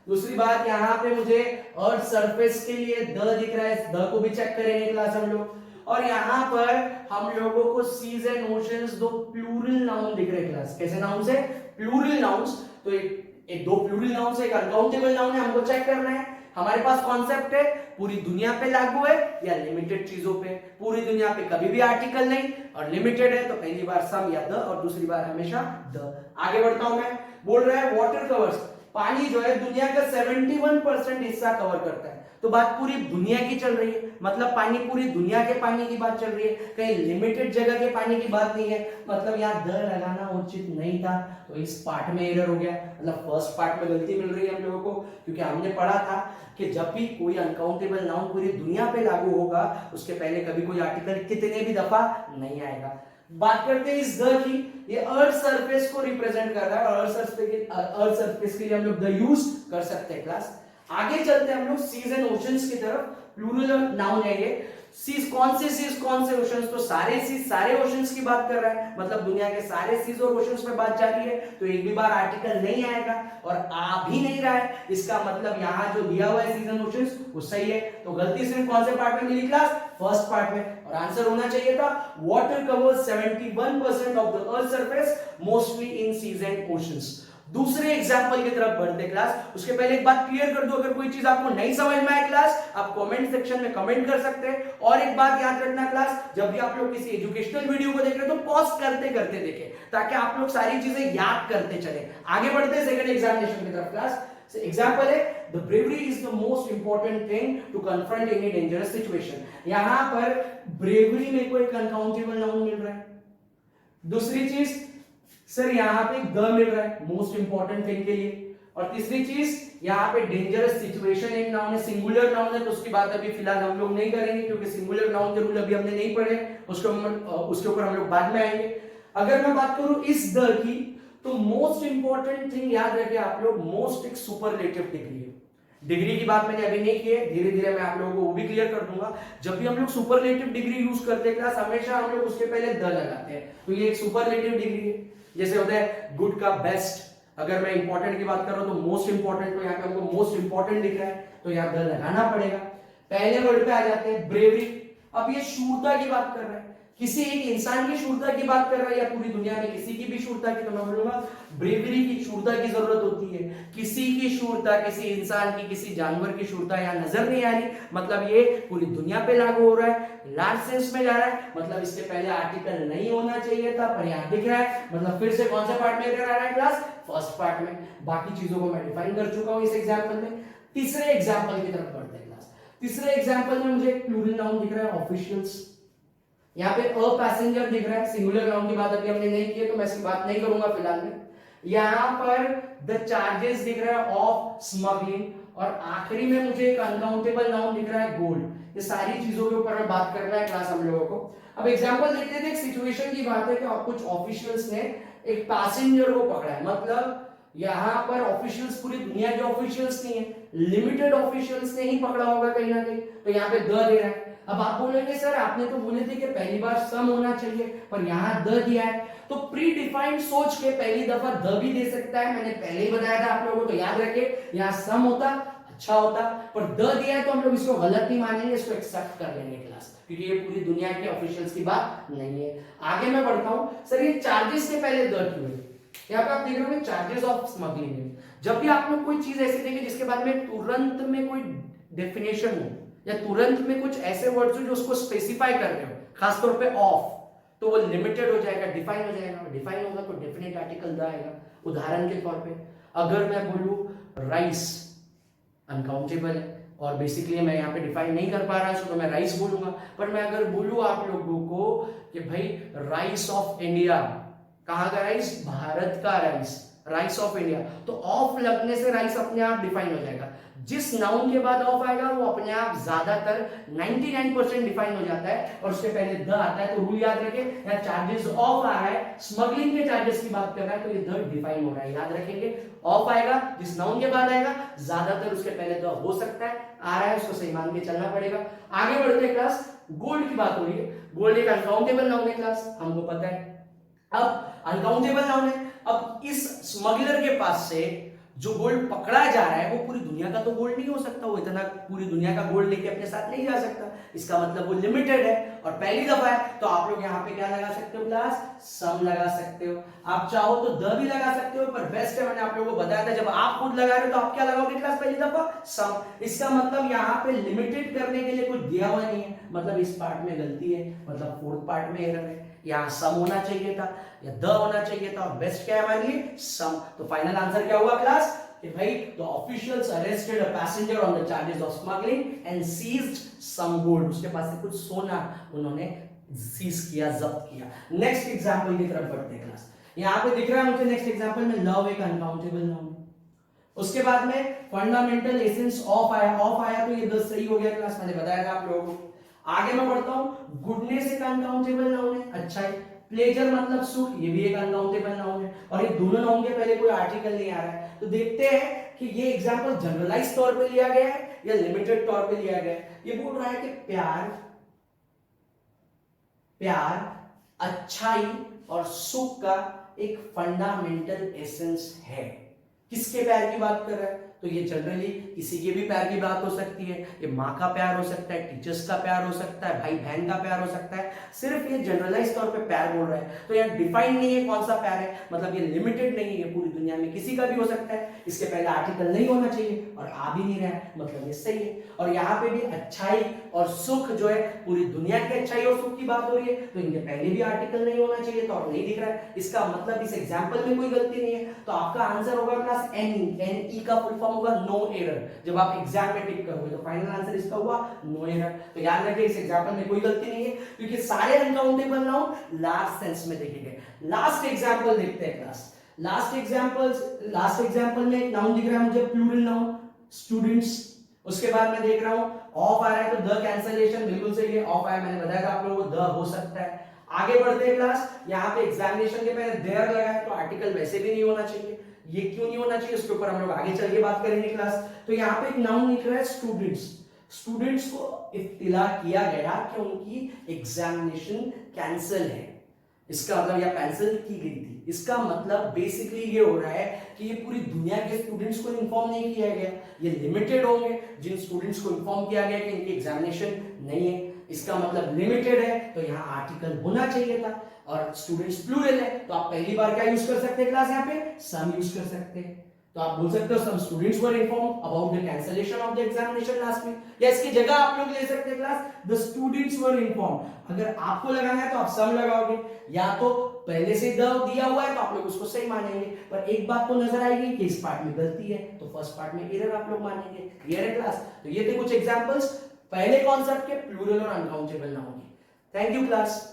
दूसरी बात, यहाँ पे मुझे अर्थ सरफेस के लिए द दिख रहा है, द को भी चेक करेंगे क्लास हम लोग। और यहाँ पर हम लोगों को सीज एंड ओशंस दो प्लूरल नाउन दिख रहे हैं क्लास। कैसे नाउन है? Plural nouns. तो एक दो प्लूरल नाउन से एक अनकाउंटेबल नाउन है, हमको चेक करना है। हमारे पास कॉन्सेप्ट है पूरी दुनिया पे लागू है या लिमिटेड चीजों पे। पूरी दुनिया पे कभी भी आर्टिकल नहीं, और लिमिटेड है तो पहली बार सम या द, और दूसरी बार हमेशा द। आगे बढ़ता हूं मैं, बोल रहा है वाटर कवर्स, पानी जो है दुनिया का 71% हिस्सा कवर करता है। तो बात पूरी दुनिया की चल रही है, मतलब पानी पूरी दुनिया के पानी की बात चल रही है, कहीं लिमिटेड जगह के पानी की बात नहीं है। मतलब यहाँ द लगाना उचित नहीं था, तो इस पार्ट में एरर हो गया, मतलब फर्स्ट पार्ट में गलती मिल रही है हम लोगों को, क्योंकि हमने पढ़ा था कि जब भी कोई अनकाउंटेबल नाउन पूरी दुनिया पे लागू होगा, उसके पहले कभी कोई आर्टिकल कितने भी दफा नहीं आएगा। बात करते हैं इस द की, ये अर्थ सरफेस को रिप्रेजेंट कर रहा है, और अर्थ सरफेस के लिए हम लोग द यूज कर सकते हैं क्लास। आगे चलते हैं हम लोग सीज एंड ओशंस की तरफ। प्लूरल नाउन है ये। सीज कौन से सीज कौन से ओशंस? तो सारे सीज सारे ओशंस की बात कर रहा है, मतलब दुनिया के सारे सीज और ओशंस में बात जा रही है, तो एक भी बार आर्टिकल नहीं आएगा और आ भी नहीं रहा है, इसका मतलब यहाँ जो दिया हुआ है सीज एंड ओशंस वो सही है। तो गलती सिर्फ कौन से पार्ट में मिली क्लास? फर्स्ट पार्ट में। और आंसर होना चाहिए था water covers 71% of the earth surface mostly in seas and oceans. दूसरे एग्जांपल की तरफ बढ़ते क्लास। उसके पहले एक बात क्लियर कर दूं, अगर कोई चीज आपको नहीं समझ में आए क्लास, आप कमेंट सेक्शन में कमेंट कर सकते हैं। और एक बात याद रखना क्लास, जब भी आप लोग किसी एजुकेशनल वीडियो को देख रहे हो तो पॉज करते करते देखें, ताकि आप लोग सारी चीजें याद करते चले। आगे बढ़ते हैं सेकंड एग्जामिनेशन की तरफ क्लास। एग्जांपल है, the bravery is the most important thing to confront any dangerous situation. यहां पर ब्रेवरी में कोई अनकाउंटेबल नाउन मिल रहा है। दूसरी चीज सर, यहाँ पे द मिल रहा है मोस्ट इंपॉर्टेंट थिंग के लिए। और तीसरी चीज, यहाँ पे डेंजरस सिचुएशन एक नाउन है, सिंगुलर नाउन है, तो उसकी बात अभी फिलहाल हम लोग नहीं करेंगे, क्योंकि सिंगुलर नाउन के रूल अभी हमने नहीं पढ़े, उसके ऊपर हम लोग बाद में आएंगे। अगर मैं बात करूं इस द की, तो मोस्ट इंपॉर्टेंट थिंग याद रखे आप लोग, मोस्ट एक सुपरलेटिव डिग्री है। डिग्री की बात मैंने अभी नहीं की है, धीरे धीरे मैं आप लोगों को वो भी क्लियर कर दूंगा। जब भी हम लोग सुपरलेटिव डिग्री यूज करते हैं क्लास, हमेशा हम लोग उसके पहले द लगाते हैं, तो ये एक सुपरलेटिव डिग्री है। जैसे होता है गुड का बेस्ट, अगर मैं इंपॉर्टेंट की बात कर रहा हूं तो मोस्ट इंपॉर्टेंट, तो यहाँ पे हमको मोस्ट इंपॉर्टेंट दिख रहा है, तो यहाँ द लगाना पड़ेगा। पहले वर्ड पे आ जाते हैं ब्रेवरी। अब ये शूरता की बात कर रहा है, किसी एक इंसान की शूरता की बात कर रहा है या पूरी दुनिया में किसी की भी शूरता की, तो मैं बोलूंगा ब्रेवरी की शूरता की जरूरत होती है। किसी की शूरता, किसी इंसान की, किसी जानवर की शूरता यहाँ नजर नहीं आ रही, मतलब ये पूरी दुनिया पे लागू हो रहा है, लार्ज सेंस में जा रहा है, मतलब इसके पहले आर्टिकल नहीं होना चाहिए था, पर यहाँ दिख रहा है, मतलब फिर से कौन से पार्ट में एरर आ रहा है क्लास? फर्स्ट पार्ट में। बाकी चीजों को मैं डिफाइन कर चुका हूं इस एग्जांपल में। तीसरे एग्जांपल की तरफ बढ़ते हैं क्लास। तीसरे एग्जांपल में मुझे एक प्लूरल नाउन दिख रहा है, ऑफिशियल्स। यहाँ पे अ पैसेंजर दिख रहा है, सिंगुलर नाउन की बात अभी हमने नहीं की है, तो मैं इसकी बात नहीं करूंगा फिलहाल में। यहाँ पर द चार्जेस दिख रहा है ऑफ स्मगलिंग, और आखिरी में मुझे एक अनकाउंटेबल नाउन दिख रहा है गोल्ड। ये सारी चीजों के ऊपर बात करना है क्लास हम लोगों को। अब एग्जांपल देखते थे, एक सिचुएशन की बात है कि कुछ ऑफिशियल्स ने एक पैसेंजर को पकड़ा है, मतलब यहाँ पर ऑफिशियल्स पूरी दुनिया के ऑफिशियल्स नहीं है, लिमिटेड ऑफिशियल्स ने ही पकड़ा होगा कहीं ना कहीं, तो यहाँ पे द दे रहा है। अब आप बोलेंगे सर आपने तो बोले थे कि पहली बार सम होना चाहिए, पर यहाँ द दिया है, तो प्री डिफाइंड सोच के पहली दफा द भी दे सकता है, मैंने पहले ही बताया था आप लोगों को, तो याद रखे यहाँ सम होता अच्छा होता, पर द दिया है तो हम लोग इसको गलत नहीं मानेंगे, इसको एक्सेप्ट कर लेंगे क्लास, क्योंकि ये पूरी दुनिया के ऑफिशियल्स की बात नहीं है। आगे मैं बढ़ता हूं, सर ये चार्जेस के पहले द क्यों है? यहाँ पे आप देख रहे हो चार्जेस ऑफ स्मगलिंग है। जब भी आप लोग कोई चीज ऐसी देखें जिसके बाद में तुरंत में कोई डेफिनेशन हो या तुरंत में कुछ ऐसे वर्ड्स हो जो उसको स्पेसिफाई कर रहे हो, खासतौर पे ऑफ, तो वो लिमिटेड हो जाएगा, डिफाइन हो जाएगा, डिफाइन होगा तो डेफिनेट आर्टिकल द आएगा। उदाहरण के तौर पे अगर मैं बोलूं राइस, अनकाउंटेबल है और बेसिकली मैं यहाँ पे डिफाइन नहीं कर पा रहा हूं, तो मैं राइस बोलूंगा। पर मैं अगर बोलूं आप लोगों को कि भाई राइस ऑफ इंडिया, कहाँ का राइस? भारत का राइस, राइस ऑफ इंडिया, तो ऑफ लगने से राइस अपने आप डिफाइन हो जाएगा। जिस नाउन के बाद ऑफ आएगा वो अपने आप ज्यादातर 99% डिफाइन हो जाता है, और उसके पहले द आता है। तो रूल याद रखें, यहाँ चार्जेस ऑफ आ रहा है, स्मगलिंग के चार्जेस की बात कर रहा है, तो ये द डिफाइन हो रहा है, याद रखेंगे। ऑफ आएगा जिस नाउन के बाद आएगा, ज्यादातर उसके पहले द हो सकता है, आ रहा है, उसको सही मान के चलना पड़ेगा। आगे बढ़ते हैं क्लास, गोल्ड की बात हो रही है। गोल्ड एक अनकाउंटेबल नाउन है क्लास, हमको पता है। अब अनकाउंटेबल नाउन है, अब इस स्मगलर के पास से जो गोल्ड पकड़ा जा रहा है वो पूरी दुनिया का तो गोल्ड नहीं हो सकता, वो इतना पूरी दुनिया का गोल्ड लेके अपने साथ नहीं जा सकता, इसका मतलब वो लिमिटेड है और पहली दफा है। तो आप लोग यहाँ पे क्या लगा सकते हो क्लास, सम लगा सकते हो। आप चाहो तो द भी लगा सकते हो, पर बेस्ट है, मैंने आप लोगों को बताया था जब आप खुद लगा रहे हो तो आप क्या लगाओगे क्लास पहली दफा, सम। इसका मतलब यहाँ पे लिमिटेड करने के लिए कुछ दिया हुआ नहीं है, मतलब इस पार्ट में गलती है, मतलब फोर्थ पार्ट में एरर है। यहाँ सम होना चाहिए था या द होना चाहिए था, और बेस्ट क्या है हमारे लिए, सम। तो फाइनल आंसर क्या हुआ क्लास कि भाई the officials arrested a passenger on the charges of smuggling and seized some gold, उसके पास से कुछ सोना उन्होंने सीज किया, जब्त किया। नेक्स्ट एग्जांपल की तरफ बढ़ते हैं क्लास। यहाँ पे दिख रहा है मुझे नेक्स्ट एग्जांपल में लव एक अनकाउंटेबल नाउन, उसके बाद में फंडामेंटल एसेंस ऑफ आया, ऑफ आया तो ये 10 सही हो गया क्लास, मैंने बताया था आप लोगों को। आगे मैं बढ़ता हूं, गुडनेस एक अनकाउंटेबल नाउन है, अच्छा है। प्लेजर मतलब सुख, ये भी एक अनकाउंटेबल नाउन है, और ये दोनों नाउन के पहले कोई आर्टिकल नहीं आ रहा है। तो देखते हैं कि ये एग्जांपल जनरलाइज तौर पे लिया गया है या लिमिटेड तौर पे लिया गया है। ये बोल रहा है कि प्यार, प्यार अच्छाई और सुख का एक फंडामेंटल एसेंस है। किसके प्यार की बात कर रहा है, तो ये जनरली किसी के भी प्यार की बात हो सकती है, ये माँ का प्यार हो सकता है, टीचर्स का प्यार हो सकता है, भाई बहन का प्यार हो सकता है, सिर्फ ये जनरलाइज तौर पे प्यार बोल रहा है। तो यहाँ डिफाइन नहीं है कौन सा प्यार है, मतलब ये लिमिटेड नहीं है, पूरी दुनिया में किसी का भी हो सकता है। इसके पहले आर्टिकल नहीं होना चाहिए और आ भी नहीं रहा है, मतलब ये सही है। और यहाँ पे भी अच्छाई और सुख जो है, पूरी दुनिया की अच्छाई और सुख की बात हो रही है, तो इनके पहले भी आर्टिकल नहीं होना चाहिए, तो और नहीं दिख रहा है, इसका मतलब इस एग्जाम्पल में कोई गलती नहीं है। तो आपका आंसर होगा क्लास NE का फुल फॉर्म होगा नो एरर। जब आप एग्जाम में टिक करोगे तो फाइनल आंसर इसका हुआ नो एरर। तो याद रखिए इस एग्जांपल में कोई गलती नहीं है, क्योंकि सारे अनकाउंटेबल नाउन लास्ट सेंस में देखे गए। लास्ट एग्जांपल देखते हैं क्लास। लास्ट एग्जांपल में एक नाउन दिख रहा है मुझे, प्लूरल नाउन, स्टूडेंट्स। उसके बाद मैं देख रहा हूं ऑफ आ रहा है, तो द कैंसलेशन बिल्कुल सही है, ऑफ आया, मैंने बताया था आप लोगों को द हो सकता है। आगे बढ़ते हैं क्लास, यहाँ पे एग्जामिनेशन के पहले देयर लगा है, तो आर्टिकल वैसे भी नहीं होना चाहिए। ये क्यों नहीं होना चाहिए, उसके ऊपर हम लोग आगे चल के बात करेंगे क्लास। तो यहाँ पे एक नाउन लिख रहा है स्टूडेंट्स। स्टूडेंट्स को इत्तिला किया गया कि उनकी एग्जामिनेशन कैंसिल है, इसका मतलब, या कैंसिल की गई थी, इसका मतलब बेसिकली ये हो रहा है कि ये पूरी दुनिया के स्टूडेंट्स को इन्फॉर्म नहीं किया गया, ये लिमिटेड होंगे जिन स्टूडेंट्स को इन्फॉर्म किया गया कि इनकी एग्जामिनेशन नहीं है, इसका मतलब लिमिटेड है। तो यहाँ आर्टिकल होना चाहिए था, और स्टूडेंट्स प्लूरल है, तो आप पहली बार क्या यूज कर सकते हैं क्लास, यहाँ पे सम यूज कर सकते हैं। तो आप बोल सकते हो some students were inform about the cancellation of the examination last week, या इसकी जगह आप लोग ले सकते हैं class the students were inform. अगर आपको लगाना है तो आप सम लगाओगे, या तो पहले से द दिया हुआ है तो आप लोग उसको सही मानेंगे, पर एक बात तो नजर आएगी कि इस पार्ट में गलती है, तो फर्स्ट पार्ट में एरर आप लोग मानेंगे। क्लियर है क्लास। तो ये थे कुछ एग्जांपल्स पहले कॉन्सेप्ट के, प्लूरल और अनकाउंटेबल नाउन के। Thank you class.